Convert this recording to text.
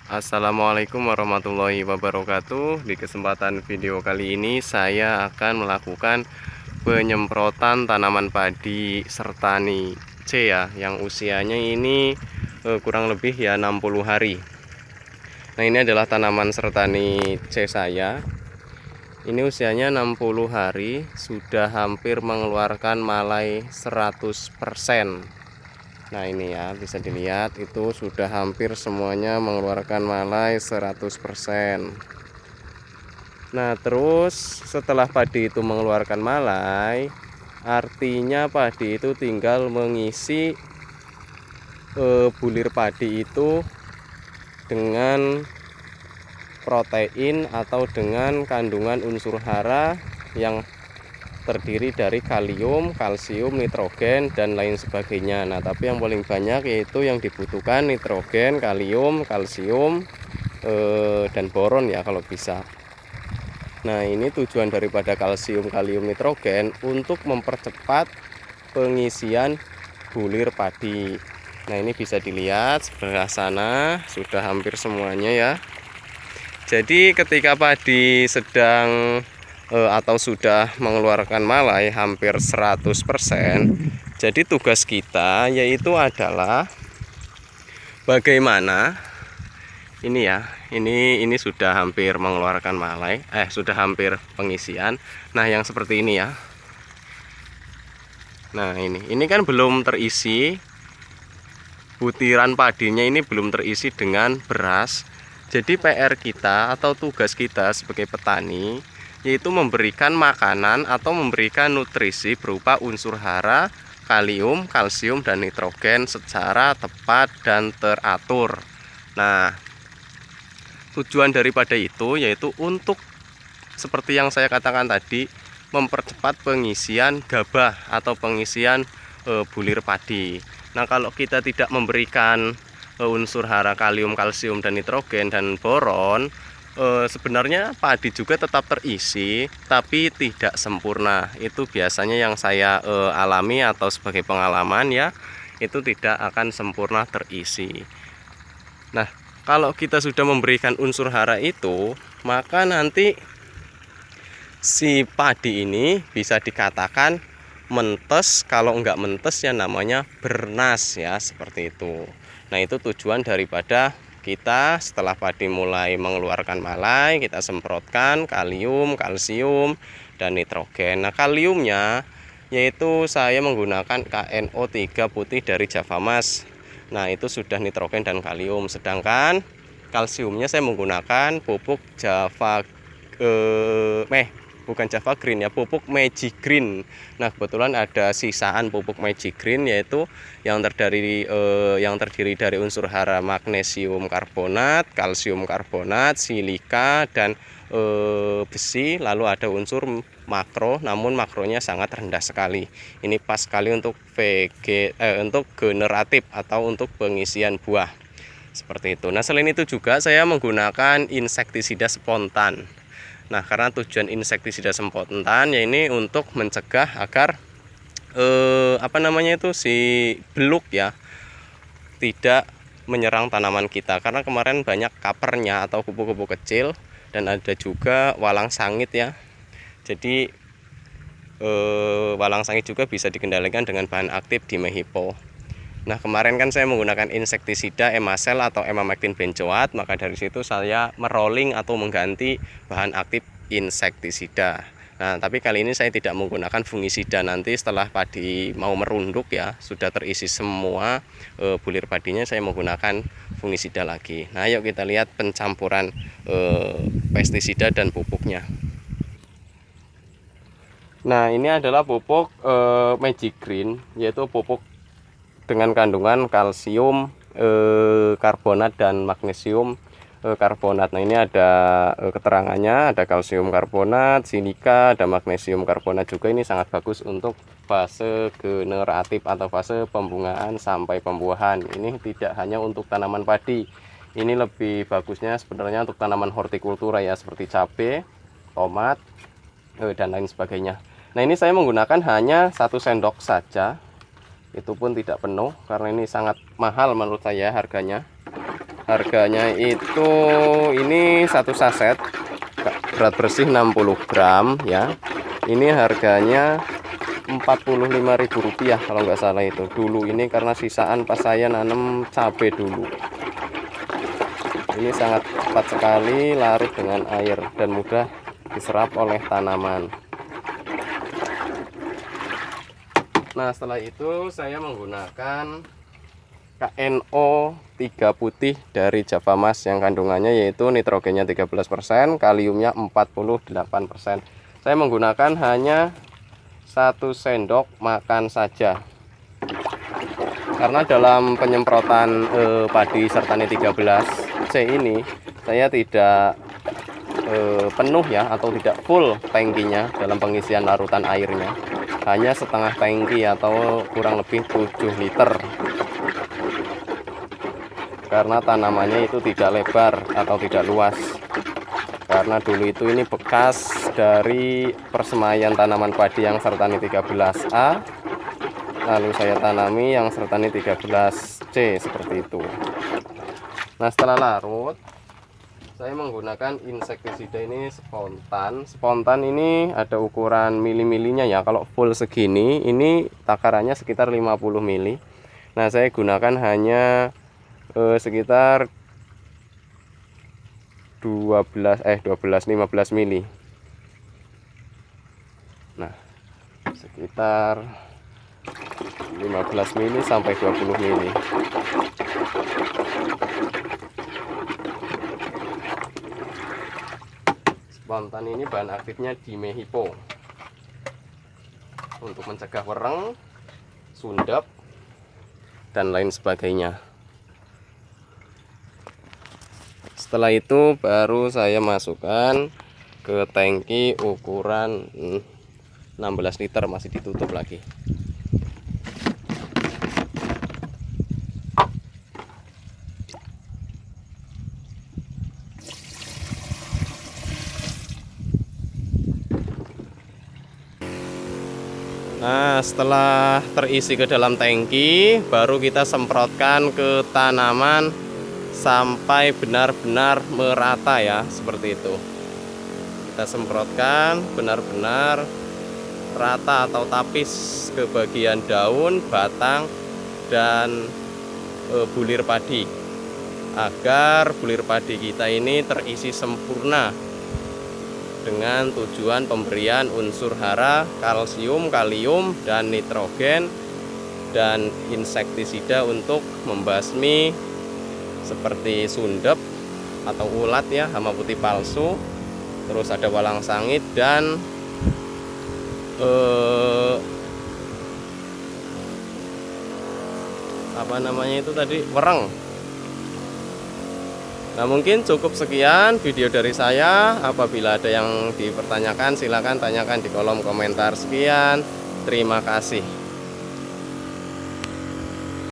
Assalamualaikum warahmatullahi wabarakatuh. Di kesempatan video kali ini saya akan melakukan penyemprotan tanaman padi Sertani C ya, yang usianya ini kurang lebih ya 60 hari. Nah, ini adalah tanaman Sertani C saya. Ini usianya 60 hari, sudah hampir mengeluarkan malai 100%. Nah, ini ya, bisa dilihat itu sudah hampir semuanya mengeluarkan malai 100%. Nah, terus setelah padi itu mengeluarkan malai, artinya padi itu tinggal mengisi bulir padi itu dengan protein atau dengan kandungan unsur hara yang terdiri dari kalium, kalsium, nitrogen, dan lain sebagainya. Nah, tapi yang paling banyak yaitu yang dibutuhkan nitrogen, kalium, kalsium, dan boron ya kalau bisa. Nah, ini tujuan daripada kalsium, kalium, nitrogen untuk mempercepat pengisian bulir padi. Nah, ini bisa dilihat sebelah sana sudah hampir semuanya ya. Jadi ketika padi sedang atau sudah mengeluarkan malai hampir 100%, jadi tugas kita yaitu adalah bagaimana ini ya, ini sudah hampir mengeluarkan malai, sudah hampir pengisian. Nah, yang seperti ini ya. Nah, ini kan belum terisi, butiran padinya ini belum terisi dengan beras. Jadi PR kita atau tugas kita sebagai petani yaitu memberikan makanan atau memberikan nutrisi berupa unsur hara, kalium, kalsium, dan nitrogen secara tepat dan teratur. Nah, tujuan daripada itu yaitu untuk seperti yang saya katakan tadi, mempercepat pengisian gabah atau pengisian bulir padi. Nah, kalau kita tidak memberikan unsur hara, kalium, kalsium, dan nitrogen dan boron, sebenarnya padi juga tetap terisi tapi tidak sempurna. Itu biasanya yang saya alami atau sebagai pengalaman ya, itu tidak akan sempurna terisi. Nah, kalau kita sudah memberikan unsur hara itu, maka nanti si padi ini bisa dikatakan mentes. Kalau enggak mentes ya namanya bernas ya, seperti itu. Nah, itu tujuan daripada kita setelah padi mulai mengeluarkan malai, kita semprotkan kalium, kalsium, dan nitrogen. Nah, kaliumnya yaitu saya menggunakan KNO3 putih dari Javamas. Nah, itu sudah nitrogen dan kalium. Sedangkan kalsiumnya saya menggunakan pupuk bukan Java Green ya, pupuk Magic Green. Nah, kebetulan ada sisaan pupuk Magic Green yaitu yang terdiri dari unsur hara magnesium karbonat, kalsium karbonat, silika, dan besi. Lalu ada unsur makro, namun makronya sangat rendah sekali. Ini pas sekali untuk untuk generatif atau untuk pengisian buah. Seperti itu. Nah, selain itu juga saya menggunakan insektisida spontan. Nah, karena tujuan insektisida spontan ya ini untuk mencegah agar si beluk ya tidak menyerang tanaman kita, karena kemarin banyak kapernya atau kupu-kupu kecil, dan ada juga walang sangit ya. Jadi walang sangit juga bisa dikendalikan dengan bahan aktif dimehipo. Nah, kemarin kan saya menggunakan insektisida Emasel atau Emamectin benzoat, maka dari situ saya merolling atau mengganti bahan aktif insektisida. Nah, tapi kali ini saya tidak menggunakan fungisida. Nanti setelah padi mau merunduk ya, sudah terisi semua bulir padinya, saya menggunakan fungisida lagi. Nah, yuk kita lihat pencampuran pestisida dan pupuknya. Nah, ini adalah pupuk Magic Green, yaitu pupuk dengan kandungan kalsium karbonat dan magnesium karbonat. Nah, ini ada keterangannya, ada kalsium karbonat, silika, ada magnesium karbonat juga. Ini sangat bagus untuk fase generatif atau fase pembungaan sampai pembuahan. Ini tidak hanya untuk tanaman padi, ini lebih bagusnya sebenarnya untuk tanaman hortikultura ya, seperti cabai, tomat, dan lain sebagainya. Nah, ini saya menggunakan hanya 1 sendok saja, itu pun tidak penuh karena ini sangat mahal menurut saya harganya. Harganya itu ini satu saset berat bersih 60 gram ya. Ini harganya Rp45.000 kalau nggak salah itu dulu. Ini karena sisaan pas saya nanam cabai dulu. Ini sangat cepat sekali larut dengan air dan mudah diserap oleh tanaman. Nah, setelah itu saya menggunakan KNO 3 putih dari Java Mas yang kandungannya yaitu nitrogennya 13%, kaliumnya 48%. Saya menggunakan hanya 1 sendok makan saja. Karena dalam penyemprotan padi Sertani 13C ini saya tidak penuh ya, atau tidak full tangkinya dalam pengisian larutan airnya. Hanya setengah tangki atau kurang lebih 7 liter. Karena tanamannya itu tidak lebar atau tidak luas. Karena dulu itu ini bekas dari persemaian tanaman padi yang Sertani 13A. Lalu saya tanami yang Sertani 13C seperti itu. Nah, setelah larut saya menggunakan insektisida ini spontan. Spontan ini ada ukuran mili-milinya ya. Kalau full segini ini takarannya sekitar 50 mili. Nah, saya gunakan hanya sekitar 15 mili. Nah, sekitar 15 mili sampai 20 mili. Spontan ini bahan aktifnya dimehipo untuk mencegah wereng, sundep, dan lain sebagainya. Setelah itu baru saya masukkan ke tangki ukuran 16 liter, masih ditutup lagi. Nah, setelah terisi ke dalam tangki, baru kita semprotkan ke tanaman sampai benar-benar merata ya, seperti itu. Kita semprotkan benar-benar rata atau tapis ke bagian daun, batang, dan bulir padi, agar bulir padi kita ini terisi sempurna dengan tujuan pemberian unsur hara, kalsium, kalium, dan nitrogen, dan insektisida untuk membasmi seperti sundep atau ulat ya, hama putih palsu, terus ada walang sangit, dan apa namanya itu tadi, wereng. Nah, mungkin cukup sekian video dari saya. Apabila ada yang dipertanyakan, silakan tanyakan di kolom komentar. Sekian, terima kasih.